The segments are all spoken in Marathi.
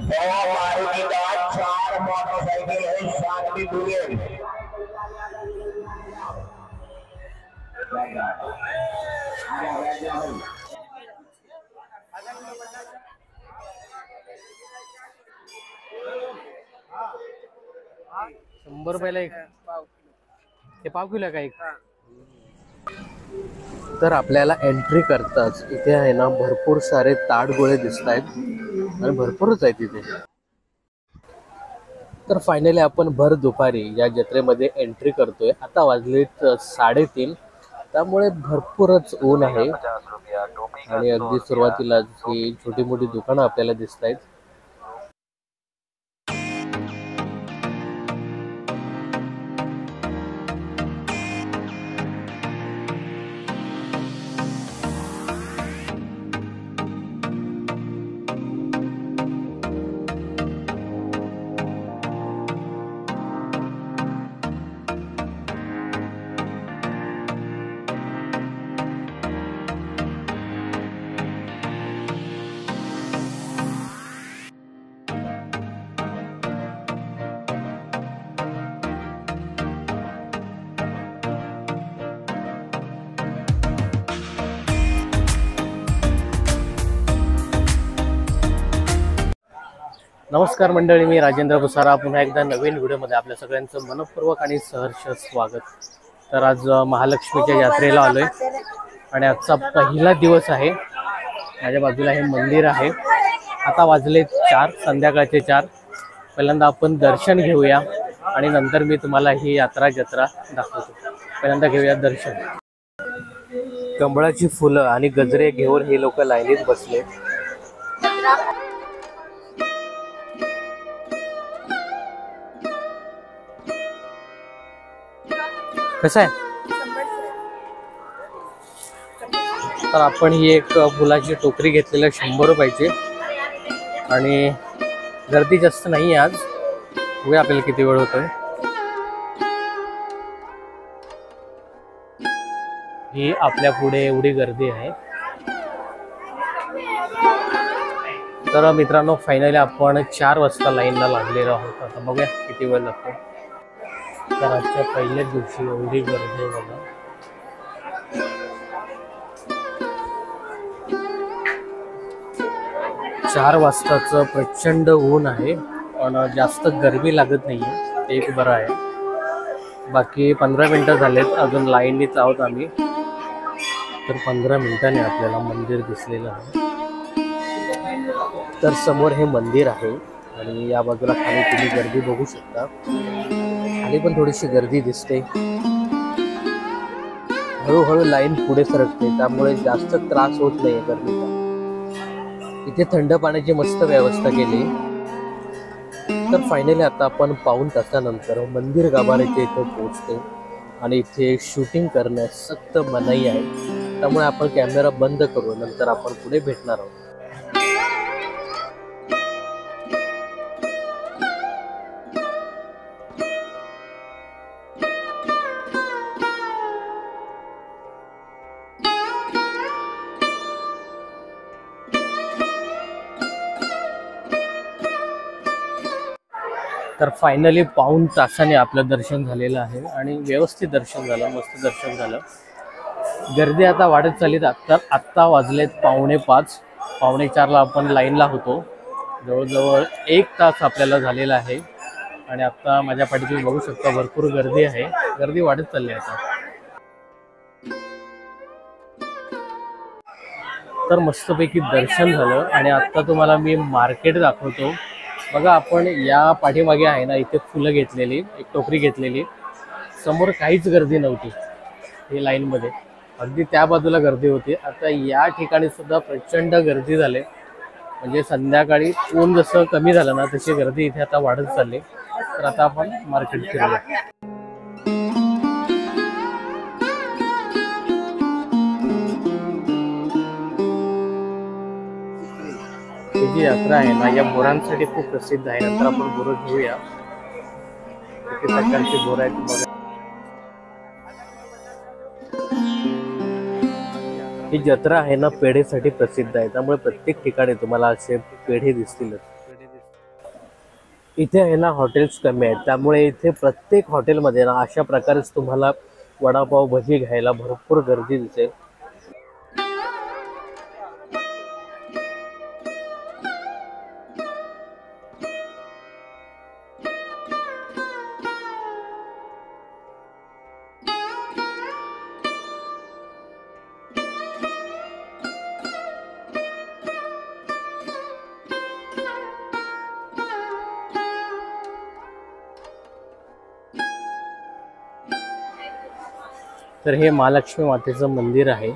मारुति का 4 मोटरसाइकिल है, 7 भी बुलेट। ₹100 एक, हे पाव किलो का एक। तर आपल्याला एंट्री करताच इथे आहे ना भरपूर सारे ताडगोळे दिसत आहेत आणि भरपूरच आहेत इथे। तर फायनली आपण भर दुपारी या जत्रेमध्ये एंट्री करतोय। आता वाजलेत 3:30, त्यामुळे भरपूरच ऊन आहे आणि अगदी सुरुवातीला ही छोटी मोठी दुकानं आपल्याला दिसत आहेत। नमस्कार मंडळी, मी राजेंद्र भुसारा पुन्हा एकदा नवीन व्हिडिओमध्ये आपल्या सगळ्यांचं मनपूर्वक आणि सहर्ष स्वागत। तर आज महालक्ष्मीच्या यात्रेला आलोय आणि आजचा पहिला दिवस आहे। माझ्या बाजूला हे मंदिर आहे। आता वाजले 4, संध्याकाळचे 4। पहिल्यांदा आपण दर्शन घेऊया आणि नंतर मी तुम्हाला ही जत्रा दाखवतो। पहिल्यांदा घेऊया दर्शन। कमळाची फुलं आणि गजरे घेऊन हे लोक लाईनीत बसले। कसं आहे? तर आपण ही एक फुलाची टोकरी घेतलेली 100 रुपयाची आणि गर्दी जास्त नाही आज, बघूया आपल्याला किती वेळ होतोय। ही आपल्या पुढे एवढी गर्दी आहे। तर मित्रांनो फायनली आपण 4 वाजता लाईनला लागलेलो आहोत। आता बघूया किती वेळ लागतो। तर आजच्या पहिल्याच दिवशी एवढी गर्दी आहे बघा। चार वाजताचं प्रचंड ऊन आहे, पण जास्त गरमी लागत नाहीये, ते एक बरं आहे। बाकी 15 मिनिटं झालेत, अजून लाईनीत आहोत आम्ही। तर 15 मिनिटांनी आपल्याला मंदिर दिसलेलं आहे। तर समोर हे मंदिर आहे आणि या बाजूला खाली तुम्ही गर्दी बघू शकता। खाली पण थोडीशी गर्दी दिसते। हळूहळू लाईन पुढे सरकते, त्यामुळे जास्त त्रास होत नाही गर्दीचा। इथे थंड पाण्याची मस्त व्यवस्था केली। तर फायनली आता आपण पाऊण तासानंतर मंदिर गाभाऱ्याच्या इथे पोहोचते आणि इथे शूटिंग करण्यास सक्त मनाई आहे, त्यामुळे आपण कॅमेरा बंद करू, नंतर आपण पुढे भेटणार आहोत। तर फायनली पाऊण तासाने आपलं दर्शन झालेलं आहे आणि व्यवस्थित दर्शन झालं, मस्त दर्शन झालं। गर्दी आता वाढत चालली। आत्ता वाजलेत 4:45, 4:45ला आपण लाईनला होतो। जवळजवळ 1 तास आपल्याला झालेला आहे आणि आता माझ्या पाठी तुम्ही बघू शकता भरपूर गर्दी आहे। गर्दी वाढत चालली आता। तर मस्तपैकी दर्शन झालं आणि आता तुम्हाला मी मार्केट दाखवतो। बघा, आपण या पाठीमागे आहे ना, इथे फुलं घेतलेली, एक टोकरी घेतलेली। समोर काहीच गर्दी नव्हती ही लाईनमध्ये, अगदी त्या बाजूला गर्दी होती। आता या ठिकाणी सुद्धा प्रचंड गर्दी झाली, म्हणजे संध्याकाळी ऊन जसं कमी झालं ना, तशी गर्दी इथे आता वाढत चालली। तर आता आपण मार्केट फिरूया। ही जी यात्रा आहे ना, या बोरांसाठी खूप प्रसिद्ध आहे। नंतर आपण बोरं घेऊया, किती प्रकारचे बोरं आहेत बघा। ही जत्रा आहे ना पेढेसाठी प्रसिद्ध आहे, त्यामुळे प्रत्येक ठिकाणी तुम्हाला असे पेढे दिसतीलच। इथे आहे ना हॉटेल्स कमी आहेत, त्यामुळे इथे प्रत्येक हॉटेलमध्ये ना अशा प्रकारेच तुम्हाला वडापाव भजी घ्यायला भरपूर गर्दी दिसेल. तर हे महालक्ष्मी मातेचं मंदिर आहे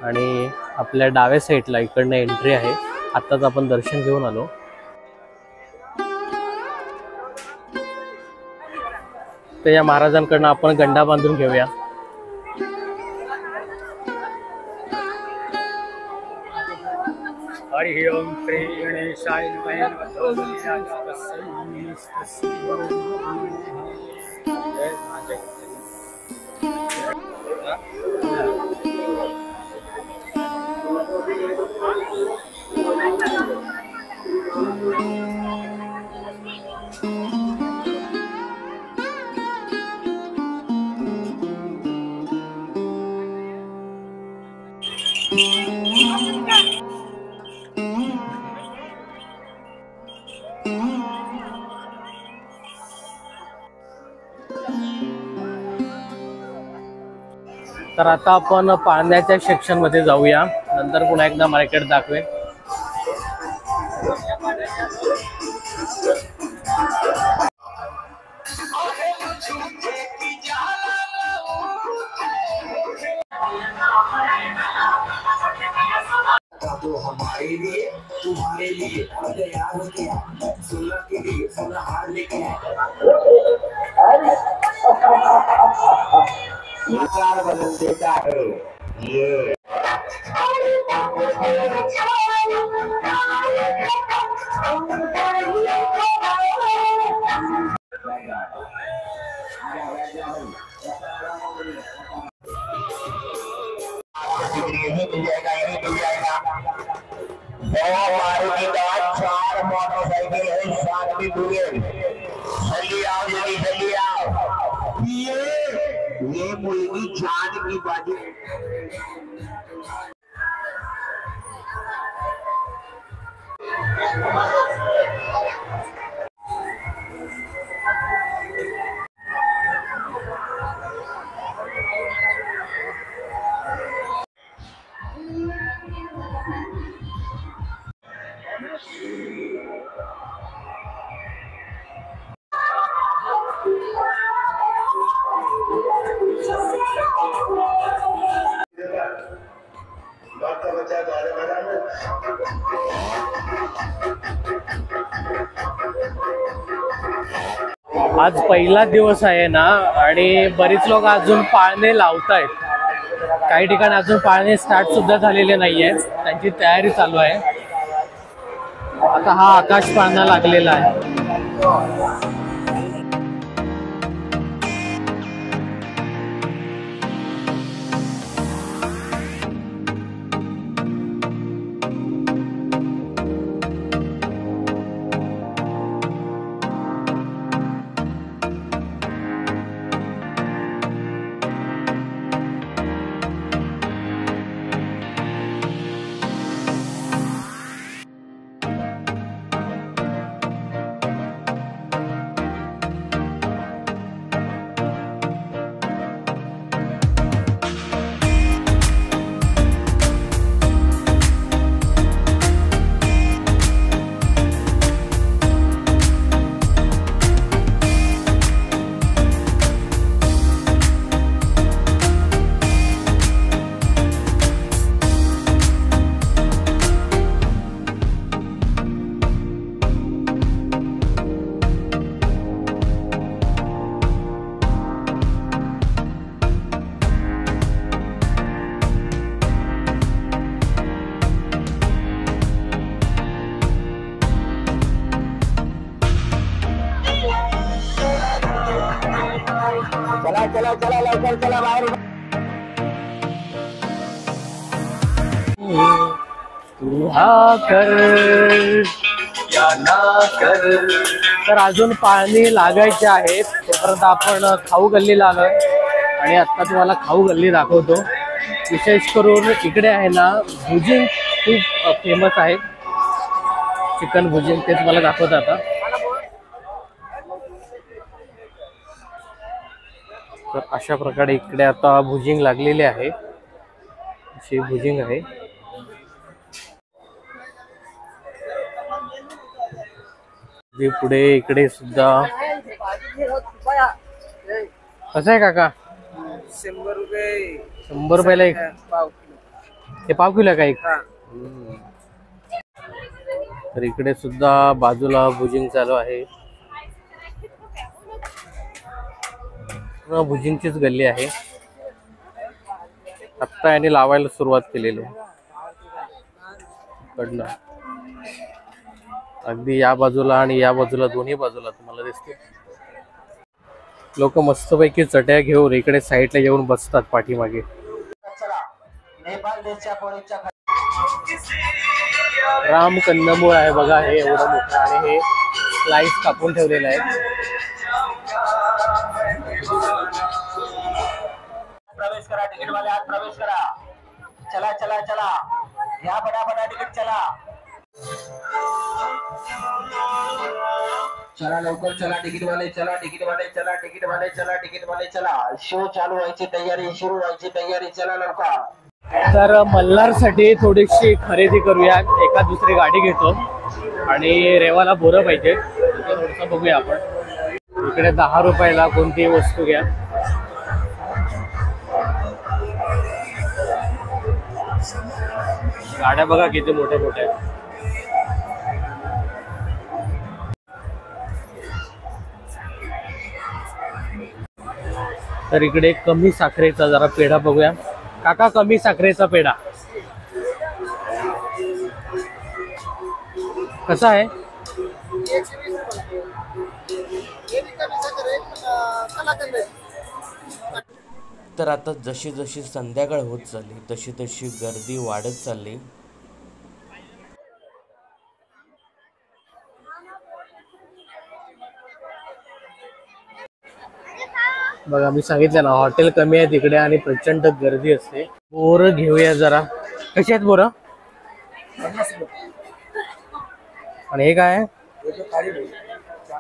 आणि आपल्या डाव्या साईडला इकडनं एंट्री आहे. आत्ताच आपण दर्शन घेऊन आलो. तर या महाराजांकडनं आपण गंडा बांधून घेऊया. हरि ओम श्री गणेशाय नमः. तर आता आपण पाण्याच्या सेक्शन मध्ये जाऊया, नंतर पुन्हा एकदा मार्केट दाखवेन. तो हमारे लिए तुम्हारे लिए तैयार हो गया, सुनना के लिए सुनना हार लेके आकार बदल देता है ये. मिल जाएगा, यही मिल जाएगा. 2 मारुति का 4 मोटरसाइकिल है, 7 भी बुलेट. जल्दी आओ, जल्दी आओ. ये मुर्गी जान की बाजी. आज पहिला दिवस आहे ना, आणि बरीच लोक अजून पाळणे लावतायत. काही ठिकाणी अजून पाळणे स्टार्ट सुद्धा झालेले नाहीये, त्यांची तयारी चालू आहे. आता हा आकाश पाळणा लागलेला आहे. चला चला लवकर चला बाहेर. तू आकर तर अजून पाणी लागायचे आहेत, तोपर्यंत आपण खाऊ गल्लीला आलोय आणि आता तुम्हाला खाऊ गल्ली दाखवतो. विशेष करून इकडे आहे ना भुजिंग खूप फेमस आहे, चिकन भुजिंग, ते तुम्हाला दाखवत आता. तर अशा प्रकारे इकडे आता भुजिंग लागलेली आहे, अशी भुजिंग आहे. पुढे इकडे सुद्धा कसं आहे काका? 100 रुपये. 100 रुपयाला एक. हे पाव किलो का एक? तर इकडे सुद्धा बाजूला भुजिंग चालू आहे. भुजिंगचीच गल्ली आहे. आत्ता याने लावायला सुरुवात केलेली आहे. कडनं अगदी या बाजूला आणि या बाजूला, दोन्ही बाजूला तुम्हाला दिसते लोक मस्तपैकी चट्या घेऊन इकडे साईडला येऊन बसतात पाठीमागे. राम कंदमूळ आहे बघा, हे एवढं मोठं आणि हे स्लाइस कापून ठेवलेलं आहे. प्रवेश करा, तिकीट वाले आत प्रवेश करा. चला चला चला, या बड़ा तिकीट चला. चला लवकर चला, तिकीट वाले चला, तिकीट वाले चला, तिकीट वाले चला, तिकीट वाले चला. शो चालू व्हायची तयारी, सुरू व्हायची तयारी, चला लवकर. तर मल्हारसाठी थोडीशी खरेदी करूया. एका दुसरी गाडी घेतो आणि रेवाला बोरं पाहिजे, थोडंसं बघूया आपण. इकडे 10 रुपयाला कोणतीही वस्तू घ्या. गाड्या बघा किती मोठ्या मोठ्या आहेत. तर इकडे कमी साखरेचा जरा पेढा बघूया. काका, कमी साखरेचा पेढा कसा आहे? तर आता जशी जशी संध्याकाळ होत चालली तशी तशी गर्दी वाढत चालली. बघा, मी सांगितलं ना हॉटेल कमी आहे तिकडे आणि प्रचंड गर्दी असते. बोरं घेऊया जरा. कशी आहेत बोरं? आणि हे काय आहे?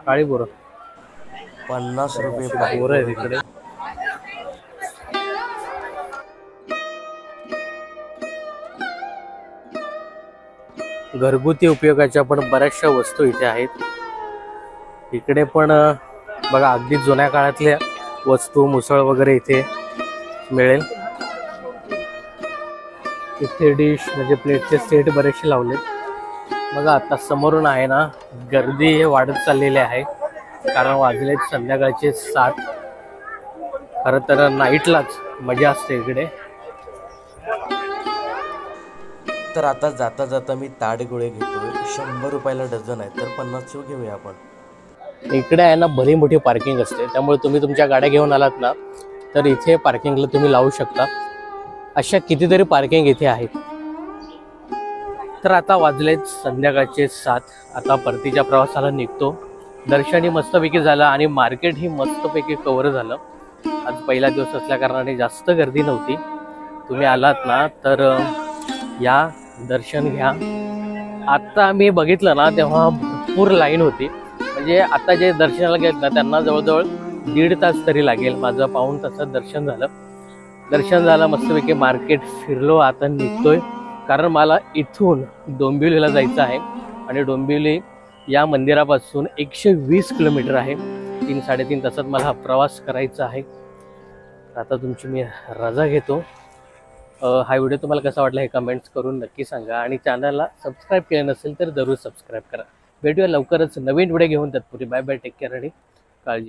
काळी बोरं 50 रुपये बोरं आहे तिकडे. घरगुती उपयोगाच्या पण बऱ्याचशा वस्तू इथे आहेत. इकडे पण बघा अगदी जुन्या काळातल्या वस्तू, मुसळ वगैरे इथे मिळेल. इथे डिश म्हणजे प्लेटचे सेट बरेचसे लावलेत. बघा आता समोरून आहे ना गर्दी हे वाढत चाललेली आहे, कारण वाजलेत संध्याकाळचे 7. खरं तर नाईटलाच मजा असते इकडे. तर आता जाता जाता मी ताडगोळे घेतोय. 100 रुपयाला डझन आहे, तर 50 घेऊया आपण. इकडे आहे ना भली मोठी पार्किंग असते, त्यामुळे तुम्ही तुमच्या गाड्या घेऊन आलात ना तर इथे पार्किंगला तुम्ही लावू शकता. अशा कितीतरी पार्किंग इथे आहेत. तर आता वाजलेत संध्याकाळचे 7. आता परतीच्या प्रवासाला निघतो. दर्शनही मस्तपैकी झालं आणि मार्केटही मस्तपैकी कव्हर झालं. आज पहिला दिवस असल्या कारणाने जास्त गर्दी नव्हती. तुम्ही आलात ना तर या, दर्शन घ्या. आता आम्ही बघितलं ना तेव्हा भरपूर लाईन होती. म्हणजे आता जे दर्शनाला गेलेत ना त्यांना जवळजवळ 1.5 तास तरी लागेल. माझं पाऊण तासात दर्शन झालं. मस्तपैकी मार्केट फिरलो. आता निघतोय कारण मला इथून डोंबिवलीला जायचं आहे आणि डोंबिवली या मंदिरापासून 120 किलोमीटर आहे. 3-3.5 तासात मला प्रवास करायचा आहे. आता तुमची मी रजा घेतो. हा व्हिडिओ तुम्हाला कसा वाटला हे कमेंट्स करून नक्की सांगा आणि चॅनलला सबस्क्राईब केलं नसेल तर जरूर सबस्क्राईब करा. भेटूया लवकरच नवीन व्हिडिओ घेऊन. तत्पूर्वी बाय बाय, टेक केअर आणि काळजी.